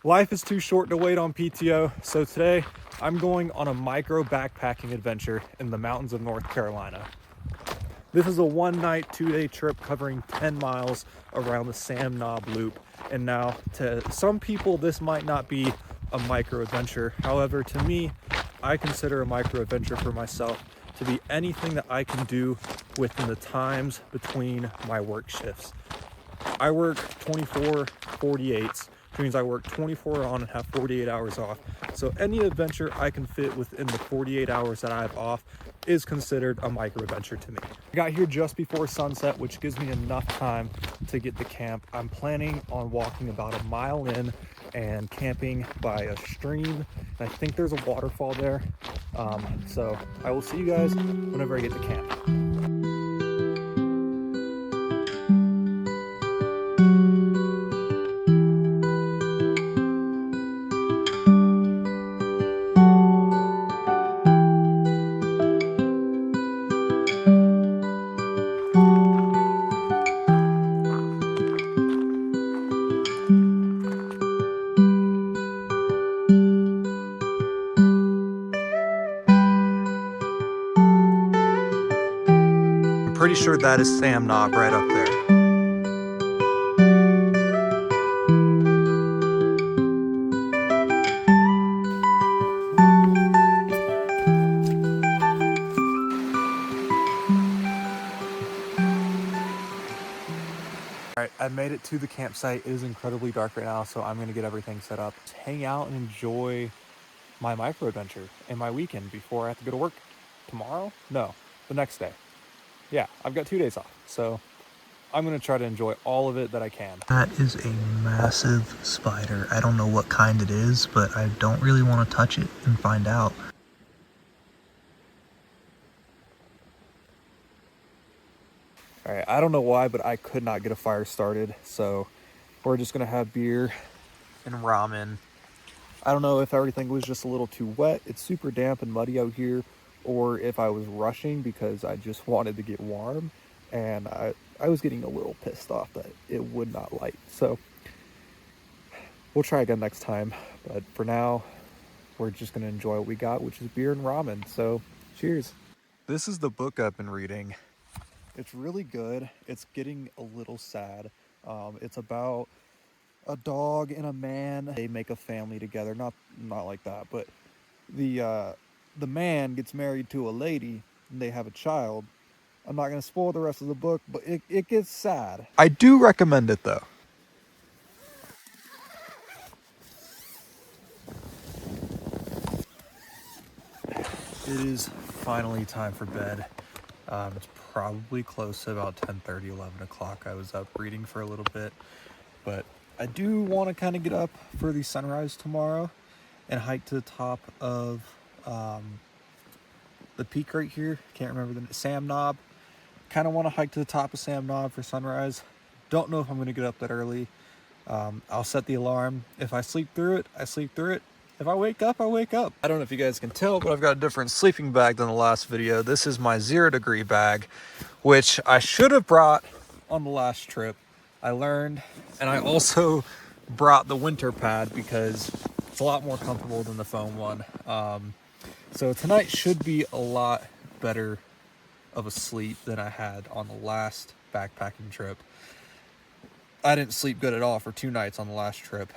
Life is too short to wait on PTO, so today I'm going on a micro backpacking adventure in the mountains of North Carolina. This is a 1-night, 2-day trip covering 10 miles around the Sam Knob Loop. And now, to some people, this might not be a micro adventure. However, to me, I consider a micro adventure for myself to be anything that I can do within the times between my work shifts. I work 24 48s, which means I work 24 on and have 48 hours off. So any adventure I can fit within the 48 hours that I have off is considered a micro adventure to me. I got here just before sunset, which gives me enough time to get to camp. I'm planning on walking about a mile in and camping by a stream. And I think there's a waterfall there. So I will see you guys whenever I get to camp. Pretty sure that is Sam Knob right up there. All right, I made it to the campsite. It is incredibly dark right now, so I'm gonna get everything set up, hang out and enjoy my micro adventure and my weekend before I have to go to work tomorrow. No, the next day. Yeah, I've got 2 days off, so I'm gonna try to enjoy all of it that I can. That is a massive spider. I don't know what kind it is, but I don't really want to touch it and find out. All right, I don't know why, but I could not get a fire started, so we're just gonna have beer and ramen. I don't know if everything was just a little too wet. It's super damp and muddy out here, or if I was rushing because I just wanted to get warm, and I was getting a little pissed off that it would not light. So we'll try again next time, but for now, we're just gonna enjoy what we got, which is beer and ramen. So cheers. This is the book I've been reading. It's really good. It's getting a little sad. It's about a dog and a man. They make a family together. Not like that, but the man gets married to a lady and they have a child. I'm not gonna spoil the rest of the book, but it gets sad. I do recommend it though. It is finally time for bed. It's probably close to about 10:30, 11 o'clock. I was up reading for a little bit, but I do want to kind of get up for the sunrise tomorrow and hike to the top of the peak right here. Can't remember the Sam Knob. Kind of want to hike to the top of Sam Knob for sunrise. Don't know if I'm going to get up that early. I'll set the alarm. If I sleep through it, I sleep through it. If I wake up, I wake up. I don't know if you guys can tell, but I've got a different sleeping bag than the last video. This is my 0 degree bag, which I should have brought on the last trip. I learned, and I also brought the winter pad because it's a lot more comfortable than the foam one. So tonight should be a lot better of a sleep than I had on the last backpacking trip. I didn't sleep good at all for 2 nights on the last trip.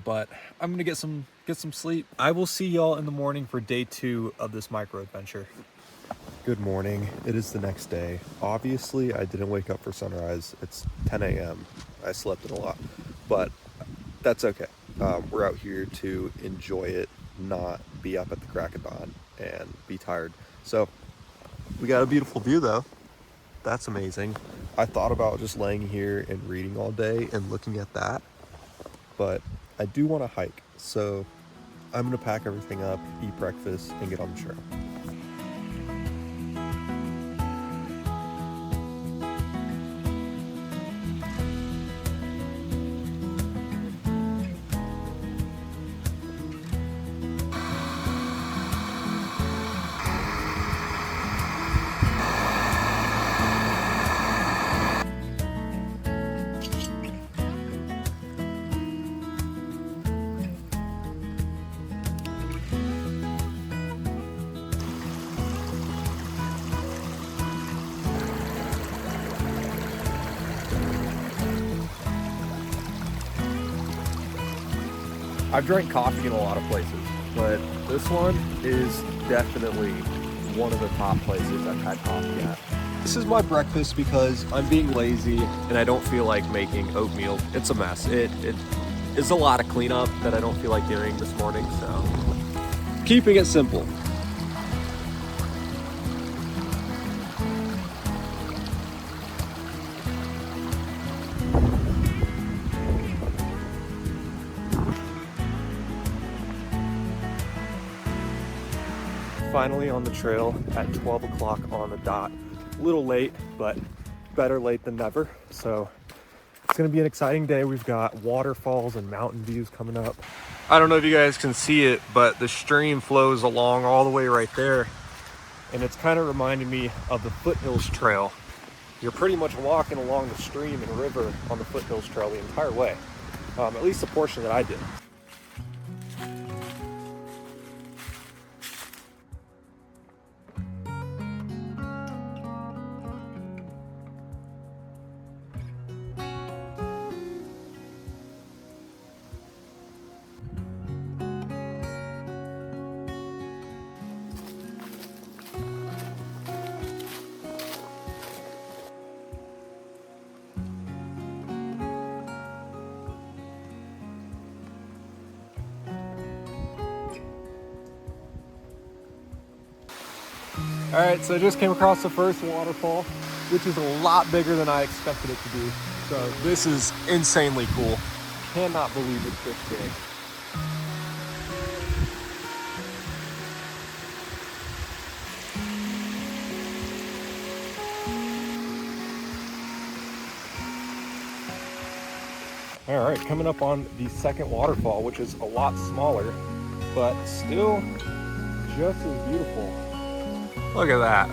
But I'm gonna get some sleep. I will see y'all in the morning for day 2 of this micro adventure. Good morning. It is the next day. Obviously, I didn't wake up for sunrise. It's 10 a.m. I slept in a lot, but that's okay. We're out here to enjoy it, not be up at the crack of dawn and be tired. So we got a beautiful view though. That's amazing. I thought about just laying here and reading all day and looking at that, but I do want to hike, so I'm going to pack everything up, eat breakfast, and get on the trail. I've drank coffee in a lot of places, but this one is definitely one of the top places I've had coffee at. This is my breakfast because I'm being lazy and I don't feel like making oatmeal. It's a mess. It is a lot of cleanup that I don't feel like doing this morning, so keeping it simple. Finally on the trail at 12 o'clock on the dot. A little late, but better late than never. So it's gonna be an exciting day. We've got waterfalls and mountain views coming up. I don't know if you guys can see it, but the stream flows along all the way right there. And it's kind of reminding me of the Foothills Trail. You're pretty much walking along the stream and river on the Foothills Trail the entire way. At least the portion that I did. All right, so I just came across the first waterfall, which is a lot bigger than I expected it to be. So this is insanely cool. Cannot believe it's this big. All right, coming up on the second waterfall, which is a lot smaller, but still just as beautiful. Look at that.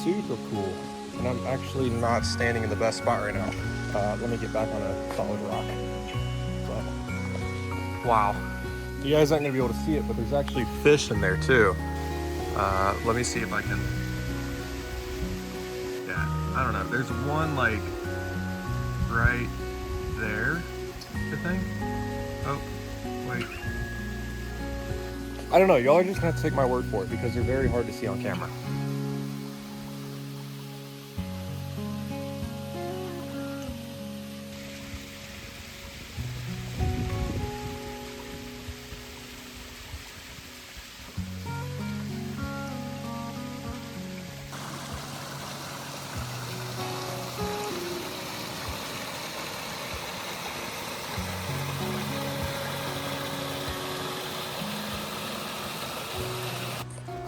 Super cool. And I'm actually not standing in the best spot right now. Let me get back on a solid rock. But, wow. You guys aren't gonna be able to see it, but there's actually fish in there too. Let me see if I can. Yeah, I don't know. There's one like right there, I think. Oh, wait. I don't know, y'all are just gonna have to take my word for it because they're very hard to see on camera.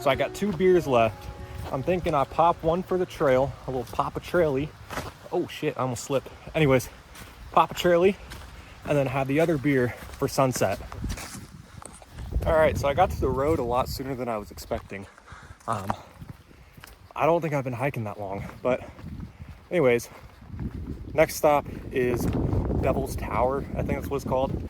So I got 2 beers left. I'm thinking I pop one for the trail, a little pop a traily. Oh shit, I almost slipped. Anyways, pop a traily, and then have the other beer for sunset. All right, so I got to the road a lot sooner than I was expecting. I don't think I've been hiking that long, but anyways, next stop is Devil's Tower, I think that's what it's called.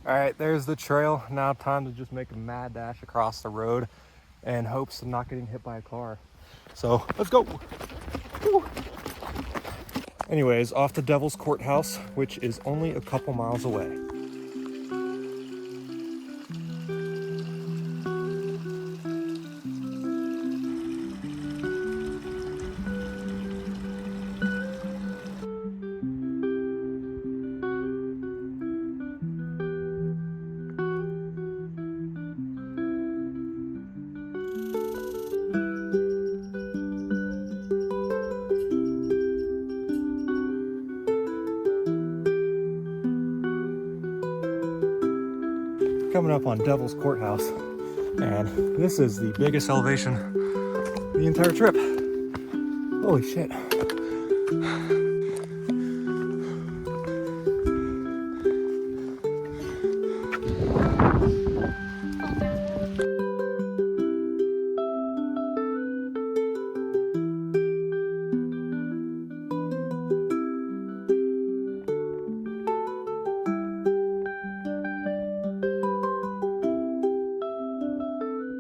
All right, there's the trail. Now time to just make a mad dash across the road in hopes of not getting hit by a car. So let's go. Woo. Anyways, off to Devil's Courthouse, which is only a couple miles away. Coming up on Devil's Courthouse, and this is the biggest elevation the entire trip. Holy shit.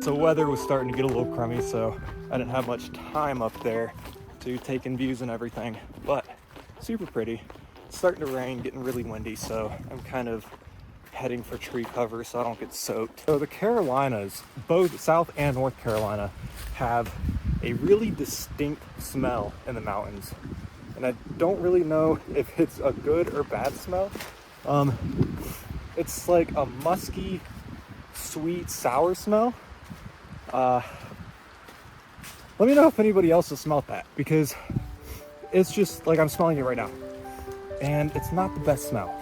So weather was starting to get a little crummy, so I didn't have much time up there to take in views and everything, but super pretty. It's starting to rain, getting really windy, so I'm kind of heading for tree cover so I don't get soaked. So the Carolinas, both South and North Carolina, have a really distinct smell in the mountains. And I don't really know if it's a good or bad smell. It's like a musky, sweet, sour smell. Let me know if anybody else has smelled that, because it's just like I'm smelling it right now. And it's not the best smell.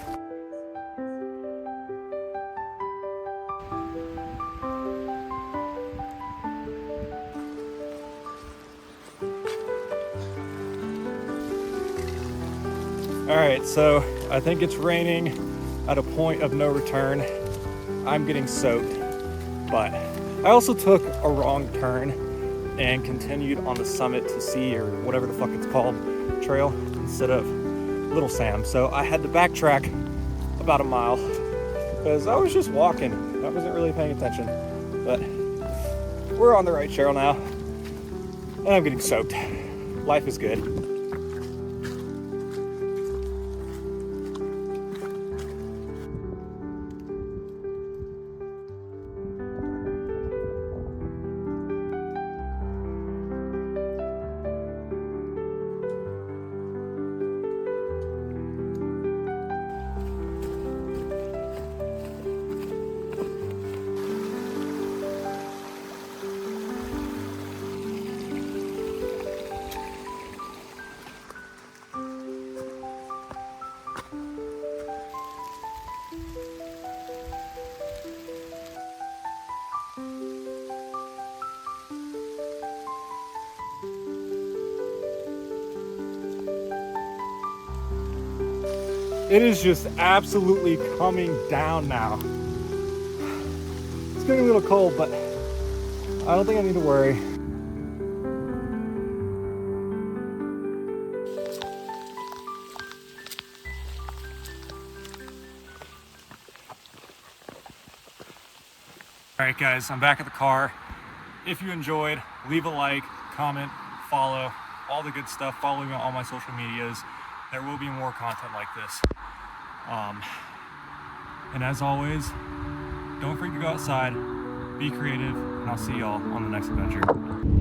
All right, so I think it's raining at a point of no return. I'm getting soaked, but I also took a wrong turn and continued on the Summit to Sea, or whatever the fuck it's called, trail, instead of Little Sam. So I had to backtrack about a mile because I was just walking. I wasn't really paying attention, but we're on the right trail now, and I'm getting soaked. Life is good. It is just absolutely coming down now. It's getting a little cold, but I don't think I need to worry. All right, guys, I'm back at the car. If you enjoyed, leave a like, comment, follow, all the good stuff. Follow me on all my social medias. There will be more content like this. And as always, don't forget to go outside, be creative, and I'll see y'all on the next adventure.